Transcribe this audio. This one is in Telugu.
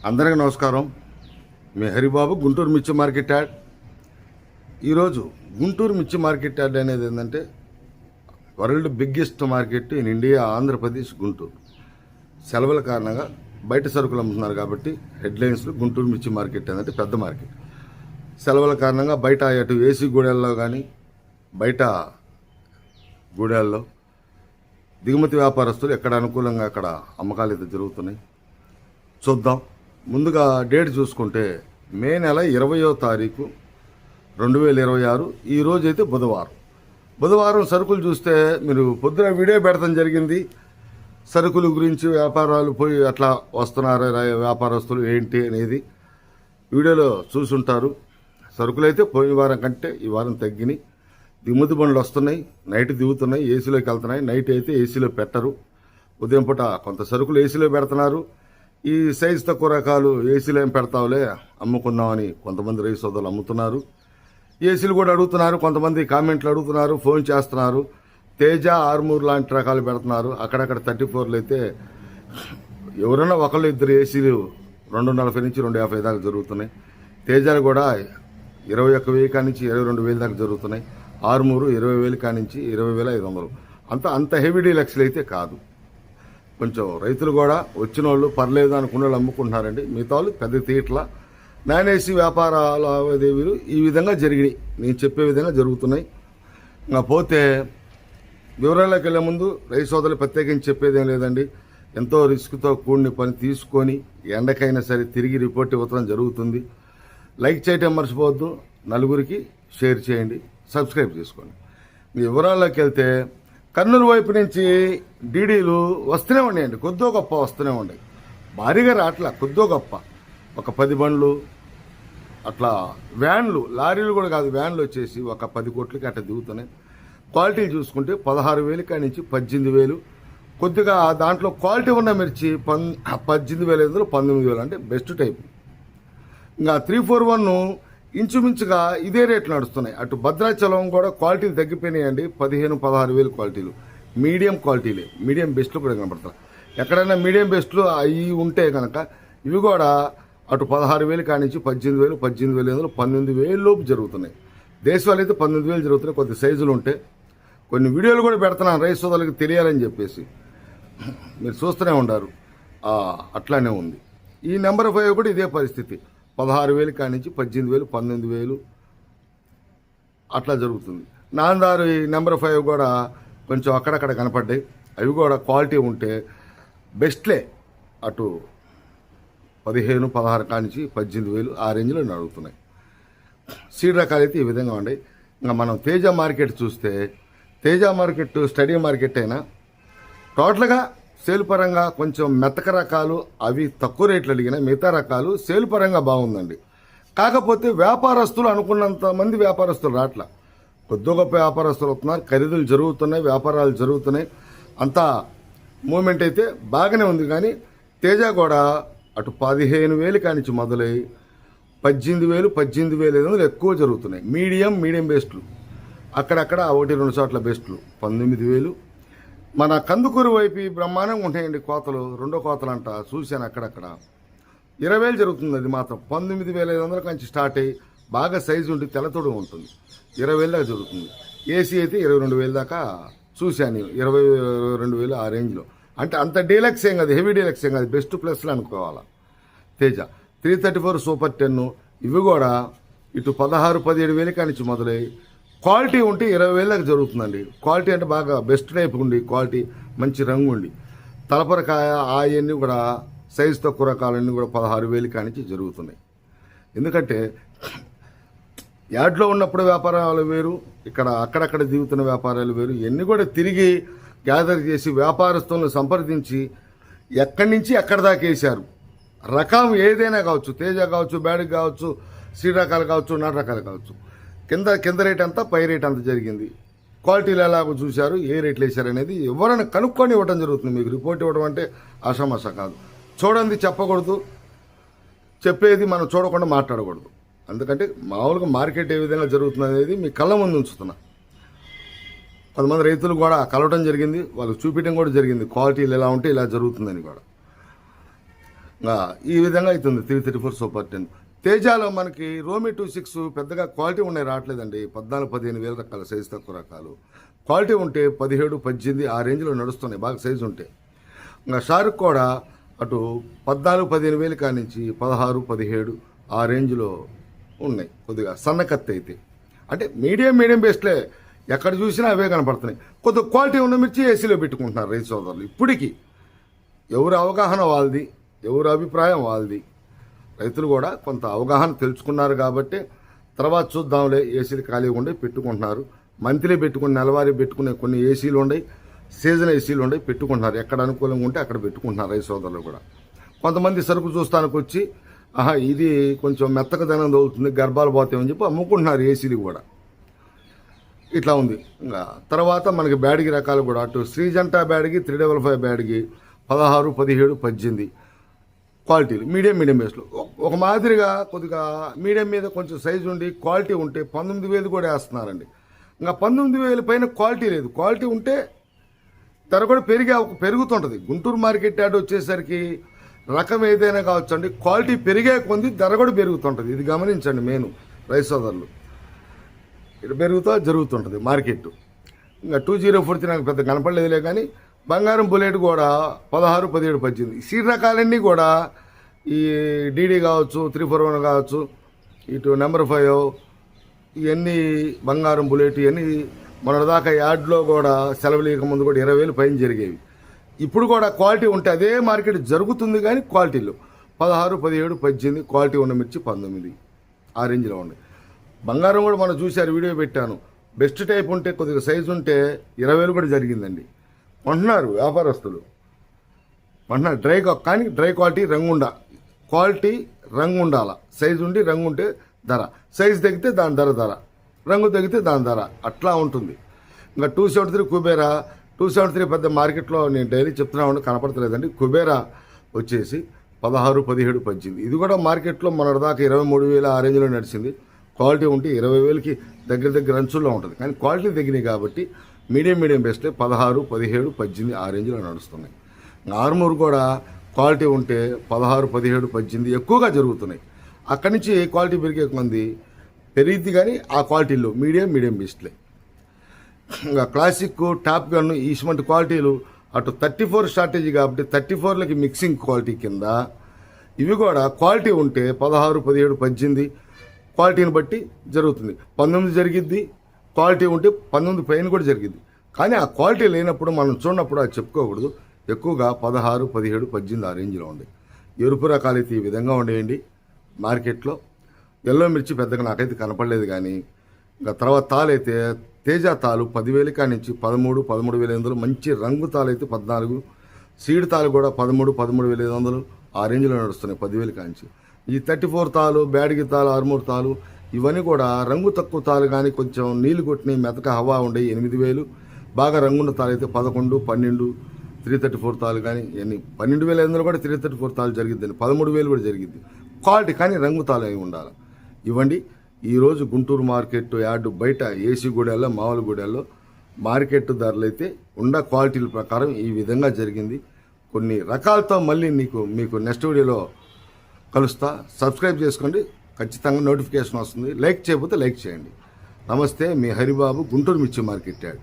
అందరికీ నమస్కారం. మీ హరిబాబు గుంటూరు మిర్చి మార్కెట్ యార్డ్. ఈరోజు గుంటూరు మిర్చి మార్కెట్ యార్డ్ అనేది ఏంటంటే world biggest market in India, Andhra Pradesh Guntur. సెలవుల కారణంగా బయట సరుకులు అమ్ముతున్నారు కాబట్టి హెడ్లైన్స్లో గుంటూరు మిర్చి మార్కెట్ ఏంటంటే పెద్ద మార్కెట్. సెలవుల కారణంగా బయట అటు ఏసీ గూడెల్లో కానీ బయట గూడెల్లో దిగుమతి వ్యాపారస్తులు ఎక్కడ అనుకూలంగా అక్కడ అమ్మకాలు అయితే జరుగుతున్నాయి. చూద్దాం. ముందుగా డేట్ చూసుకుంటే మే నెల 20వ తారీఖు 2026. ఈరోజు అయితే బుధవారం సరుకులు చూస్తే మీరు పొద్దున వీడియో పెడతాం జరిగింది. సరుకుల గురించి వ్యాపారాలు పోయి అట్లా వస్తున్నారు వ్యాపారస్తులు ఏంటి అనేది వీడియోలో చూసుంటారు. సరుకులు అయితే పోయిన వారం కంటే ఈ వారం తగ్గినాయి. దిగుమతి బండ్లు వస్తున్నాయి, నైట్ దిగుతున్నాయి, ఏసీలోకి వెళ్తున్నాయి. నైట్ అయితే ఏసీలో పెట్టరు. ఉదయం పూట కొంత సరుకులు ఏసీలో పెడుతున్నారు. ఈ సైజు తక్కువ రకాలు ఏసీలో ఏం పెడతావులే అమ్ముకుందామని కొంతమంది రైతు సోదరులు అమ్ముతున్నారు. ఏసీలు కూడా అడుగుతున్నారు, కొంతమంది కామెంట్లు అడుగుతున్నారు, ఫోన్ చేస్తున్నారు. తేజ, ఆర్మూర్ లాంటి రకాలు పెడుతున్నారు. అక్కడక్కడ 34లు అయితే ఎవరైనా ఒకళ్ళు ఇద్దరు ఏసీలు 240 నుంచి 250 దాకా జరుగుతున్నాయి. తేజాలు కూడా 21,000 కానించి 22,000 దాకా జరుగుతున్నాయి. ఆర్మూరు 20,000 కానించి 20,500. అంత హెవీ డీలక్స్లు అయితే కాదు. కొంచెం రైతులు కూడా వచ్చిన వాళ్ళు పర్లేదు అనుకున్న వాళ్ళు అమ్ముకుంటున్నారండి. మిగతా వాళ్ళు పెద్ద తీట్ల నాన్ ఏసీ వ్యాపార లావాదేవీలు ఈ విధంగా జరిగినాయి. నేను చెప్పే విధంగా జరుగుతున్నాయి. ఇంకా పోతే వివరాల్లోకి వెళ్ళే ముందు రైతు సోదరులు ప్రత్యేకించి చెప్పేదేం లేదండి. ఎంతో రిస్క్తో కూడిన పని తీసుకొని ఎండకైనా సరే తిరిగి రిపోర్ట్ ఇవ్వడం జరుగుతుంది. లైక్ చేయటం మర్చిపోవద్దు, నలుగురికి షేర్ చేయండి, సబ్స్క్రైబ్ చేసుకోండి. మీ వివరాల్లోకి వెళ్తే కర్నూలు వైపు నుంచి డీడీలు వస్తూనే ఉన్నాయండి. కొద్దో గొప్ప వస్తూనే ఉన్నాయి. భారీగా రాట్లా, కొద్దో గొప్ప ఒక 10 బండ్లు అట్లా. వ్యాన్లు, లారీలు కూడా కాదు, వ్యాన్లు వచ్చేసి ఒక 10 కోట్లకి అట్లా దిగుతున్నాయి. క్వాలిటీలు చూసుకుంటే 16,000 కాడి నుంచి 18,000. కొద్దిగా దాంట్లో క్వాలిటీ ఉన్న మిర్చి 18,500, 19,000 అంటే బెస్ట్ టైప్. ఇంకా 341 ఇంచుమించుగా ఇదే రేట్లు నడుస్తున్నాయి. అటు భద్రాచలం కూడా క్వాలిటీలు తగ్గిపోయినాయండి. 15,000-16,000 క్వాలిటీలు. మీడియం క్వాలిటీలే, మీడియం బెస్ట్లు కూడా కనపడతాయి. ఎక్కడైనా మీడియం బెస్ట్లు అవి ఉంటే కనుక ఇవి కూడా అటు 16,000 కానించి 18,000, 18,500, 19,000 లోపు జరుగుతున్నాయి. దేశవాళ్ళు అయితే 19,000 జరుగుతున్నాయి. కొద్ది సైజులు ఉంటే కొన్ని వీడియోలు కూడా పెడుతున్నాను రైతు సోదరులకు తెలియాలని చెప్పేసి. మీరు చూస్తూనే ఉండారు. అట్లానే ఉంది. ఈ నెంబర్ 5 కూడా ఇదే పరిస్థితి. 16,000 కానించి 18,000, 19,000 అట్లా జరుగుతుంది. నాందారు ఈ నెంబర్ 5 కూడా కొంచెం అక్కడక్కడ కనపడ్డాయి. అవి కూడా క్వాలిటీ ఉంటే బెస్ట్లే. అటు 15, 16 కానించి 18,000 ఆ రేంజ్లో నడుగుతున్నాయి. సీడ్ రకాలు అయితే ఈ విధంగా ఉన్నాయి. ఇంకా మనం తేజ మార్కెట్ చూస్తే తేజ మార్కెట్ స్టడీ మార్కెట్ అయినా టోటల్గా సేల్ పరంగా కొంచెం మెత్తక రకాలు అవి తక్కువ రేట్లు అడిగిన, మిగతా రకాలు సేల్ పరంగా బాగుందండి. కాకపోతే వ్యాపారస్తులు అనుకున్నంత మంది వ్యాపారస్తులు రాట్లా. కొద్ది గొప్ప వ్యాపారస్తులు వస్తున్నారు, ఖరీదులు జరుగుతున్నాయి, వ్యాపారాలు జరుగుతున్నాయి. అంతా మూమెంట్ అయితే బాగానే ఉంది. కానీ తేజ కూడా అటు 15,000 కానించి మొదలై 18,000, 18,500 ఎక్కువ జరుగుతున్నాయి. మీడియం బెస్ట్లు అక్కడక్కడ 1-2 చోట్ల బెస్ట్లు 19,000. మన కందుకూరు వైపు బ్రహ్మాండంగా ఉంటాయండి కోతలు. 2వ కోతలు అంట చూశాను అక్కడక్కడ 20,000 జరుగుతుంది. అది మాత్రం 19,500 నుంచి స్టార్ట్ అయ్యి బాగా సైజు ఉండి తెల్లతోడు ఉంటుంది. 20,000 దాకా జరుగుతుంది. ఏసీ అయితే 22,000 దాకా చూశాను. 22,000 ఆ రేంజ్లో. అంటే అంత డీలక్స్ ఏం కాదు, హెవీ డీలక్స్ ఏం కాదు, బెస్ట్ ప్లస్లో అనుకోవాలా. తేజ 334 సూపర్ 10 ఇవి కూడా ఇటు 16-17,000 కానించి మొదలై క్వాలిటీ ఉంటే 20,000 దాకా జరుగుతుందండి. క్వాలిటీ అంటే బాగా బెస్ట్ టైప్ ఉండి, క్వాలిటీ మంచి రంగు ఉండి, తలపరకాయ అవన్నీ కూడా సైజు తక్కువ రకాలన్నీ కూడా 16,000 కానించి జరుగుతున్నాయి. ఎందుకంటే యార్డ్లో ఉన్నప్పుడు వ్యాపారాలు వేరు, ఇక్కడ అక్కడక్కడ దిగుతున్న వ్యాపారాలు వేరు. ఇవన్నీ కూడా తిరిగి గ్యాదర్ చేసి వ్యాపారస్తులను సంప్రదించి ఎక్కడి నుంచి ఎక్కడి దాకా వేశారు. రకం ఏదైనా కావచ్చు, తేజ కావచ్చు, బ్యాడ్ కావచ్చు, సీడ్ రకాలు కావచ్చు, నాటు రకాలు కావచ్చు, కింద రేట్ అంతా పై రేట్ అంత జరిగింది. క్వాలిటీలు ఎలాగో చూశారు, ఏ రేట్లు వేశారు అనేది ఎవరైనా కనుక్కొని ఇవ్వడం జరుగుతుంది. మీకు రిపోర్ట్ ఇవ్వడం అంటే ఆషామాషా కాదు. చూడండి చెప్పకూడదు, చెప్పేది మనం చూడకుండా మాట్లాడకూడదు. అందుకంటే మామూలుగా మార్కెట్ ఏ విధంగా జరుగుతుంది అనేది మీ కళ్ళ ముందు ఉంచుతున్నా. కొంతమంది రైతులు కూడా కలవడం జరిగింది, వాళ్ళకి చూపించడం కూడా జరిగింది. క్వాలిటీలు ఎలా ఉంటే ఇలా జరుగుతుందని కూడా. ఈ విధంగా అవుతుంది 334 సూపర్ 10. తేజాలో మనకి రోమి 26 పెద్దగా క్వాలిటీ ఉన్నాయి రావట్లేదండి. 14-15 వేల రకాల సైజు తక్కువ రకాలు. క్వాలిటీ ఉంటే 17-18 ఆ రేంజ్లో నడుస్తున్నాయి బాగా సైజు ఉంటే. ఇంకా షారుక్ కూడా అటు 14-15 వేలు కానించి 16-17 ఆ రేంజ్లో ఉన్నాయి. కొద్దిగా సన్నకత్తి అయితే అంటే మీడియం బేస్లే ఎక్కడ చూసినా అవే కనపడుతున్నాయి. కొద్దిగా క్వాలిటీ ఉన్న మిర్చి ఏసీలో పెట్టుకుంటున్నారు రైతు సోదరులు. ఇప్పటికీ ఎవరి అవగాహన వాళ్ళది, ఎవరి అభిప్రాయం వాళ్ళది. రైతులు కూడా కొంత అవగాహన తెలుసుకున్నారు కాబట్టి తర్వాత చూద్దాంలే ఏసీలు ఖాళీగా ఉండి పెట్టుకుంటున్నారు. మంత్లీ పెట్టుకుని నెలవారీ పెట్టుకునే కొన్ని ఏసీలు ఉన్నాయి, సీజన్ ఏసీలు ఉన్నాయి పెట్టుకుంటున్నారు. ఎక్కడ అనుకూలంగా ఉంటే అక్కడ పెట్టుకుంటున్నారు రైతు సోదరులు కూడా. కొంతమంది సరుకు చూస్తానికి వచ్చి ఇది కొంచెం మెత్తక ధనం తగులుతుంది గర్భాలు పోతాయని చెప్పి అమ్ముకుంటున్నారు ఏసీలు కూడా. ఇట్లా ఉంది. ఇంకా తర్వాత మనకి బ్యాడ్కి రకాలు కూడా అటు శ్రీజంటా బ్యాడ్కి 355 బ్యాడ్కి 16-17-18 క్వాలిటీలు మీడియం బేస్లో ఒక మాదిరిగా కొద్దిగా మీడియం మీద కొంచెం సైజు ఉండి క్వాలిటీ ఉంటే 19,000 కూడా వేస్తున్నారండి. ఇంకా 19,000 పైన క్వాలిటీ లేదు. క్వాలిటీ ఉంటే ధర కూడా పెరుగుతుంటుంది. గుంటూరు మార్కెట్ యార్డ్ వచ్చేసరికి రకం ఏదైనా కావచ్చు అండి, క్వాలిటీ పెరిగే కొంది ధర కూడా పెరుగుతుంటుంది. ఇది గమనించండి మెయిన్ రైతు సోదరులు. ఇది జరుగుతుంటుంది మార్కెట్. ఇంకా 2043 నాకు పెద్ద కనపడలేదులే కానీ బంగారం బుల్లెట్ కూడా 16-17-18 సీడ్ రకాలన్నీ కూడా ఈ డీడీ కావచ్చు 341 కావచ్చు ఇటు నెంబర్ 5 ఇవన్నీ బంగారం బుల్లెట్ ఇవన్నీ మొన్నటిదాకా యార్డ్లో కూడా సెలవులు ఇక ముందు కూడా 20,000 పైన జరిగేవి. ఇప్పుడు కూడా క్వాలిటీ ఉంటే అదే మార్కెట్ జరుగుతుంది కానీ క్వాలిటీలో 16-17-18 క్వాలిటీ ఉన్న మిర్చి 19 ఆ రేంజ్లో ఉన్నాయి. బంగారం కూడా మనం చూశారు, వీడియో పెట్టాను. బెస్ట్ టైప్ ఉంటే కొద్దిగా సైజు ఉంటే 20,000 కూడా జరిగిందండి. కొంటున్నారు వ్యాపారస్తులు, కొంటున్నారు కానీ డ్రై క్వాలిటీ రంగు ఉండాల. సైజు ఉండి రంగు ఉంటే ధర, సైజు తగ్గితే దాని ధర, రంగు తగ్గితే దాని ధర అట్లా ఉంటుంది. ఇంకా 273 కుబేరా 273 పెద్ద మార్కెట్లో నేను డైలీ చెప్తున్నా ఉండి కనపడతలేదండి. కుబేరా వచ్చేసి 16-17-18 ఇది కూడా మార్కెట్లో మొన్నటిదాకా 23,000 ఆ రేంజ్లో నడిచింది. క్వాలిటీ ఉంటే 20,000కి దగ్గర అంచుల్లో ఉంటుంది. కానీ క్వాలిటీ తగ్గినాయి కాబట్టి మీడియం బేస్లో 16-17-18 ఆ రేంజ్లో నడుస్తున్నాయి. ఆర్మూర్ కూడా క్వాలిటీ ఉంటే 16-17-18 ఎక్కువగా జరుగుతున్నాయి. అక్కడి నుంచి క్వాలిటీ పెరిగే మంది పెరిగింది కానీ ఆ క్వాలిటీలో మీడియం బేస్లే. ఇంకా క్లాసిక్ టాప్ గన్ ఈస్మంట్ క్వాలిటీలు అటు 34 స్ట్రాటజీ కాబట్టి 34లకి మిక్సింగ్ క్వాలిటీ కింద ఇవి కూడా క్వాలిటీ ఉంటే 16-17-18 క్వాలిటీని బట్టి జరుగుతుంది. 19 జరిగిద్ది, క్వాలిటీ ఉంటే 19 పైన కూడా జరిగింది. కానీ ఆ క్వాలిటీ లేనప్పుడు మనం చూడనప్పుడు అది చెప్పుకోకూడదు. ఎక్కువగా 16-17-18 ఆ రేంజ్లో ఉంది. ఎరుపు రకాలు అయితే ఈ విధంగా ఉండేయండి మార్కెట్లో. ఎల్లో మిర్చి పెద్దగా నాకైతే కనపడలేదు. కానీ ఇంకా తర్వాత తాలైతే తేజ తాలు 10,000 కానించి 13-13,500 మంచి రంగు తాలు అయితే 14, సీడ్ తాలు కూడా 13-13,500 ఆ రేంజ్లో నడుస్తున్నాయి 10,000 కానించి. ఈ 34 తాలు, బ్యాడ్గి తాలు, ఆర్మూర్ తాలు ఇవన్నీ కూడా రంగు తక్కువ తాలు కానీ కొంచెం నీళ్లు కొట్టిన మెతక హవా ఉండే 8,000, బాగా రంగున్న తాలు అయితే 11, 12 334 తాలు కానీ ఇవన్నీ 12,500 కూడా 334 తాలు జరిగిద్దండి. 13,000 కూడా జరిగిద్ది క్వాలిటీ, కానీ రంగు తాలు అయి ఉండాలి. ఇవ్వండి ఈరోజు గుంటూరు మార్కెట్ యార్డు బయట ఏసీ గూడెల్లో మామూలు గూడెల్లో మార్కెట్ ధరలు అయితే ఉన్న క్వాలిటీల ప్రకారం ఈ విధంగా జరిగింది. కొన్ని రకాలతో మళ్ళీ మీకు నెక్స్ట్ వీడియోలో కలుస్తా. సబ్స్క్రైబ్ చేసుకోండి, ఖచ్చితంగా నోటిఫికేషన్ వస్తుంది. లైక్ చేయకపోతే లైక్ చేయండి. నమస్తే, మీ హరిబాబు, గుంటూరు మిర్చి మార్కెట్ యార్డ్.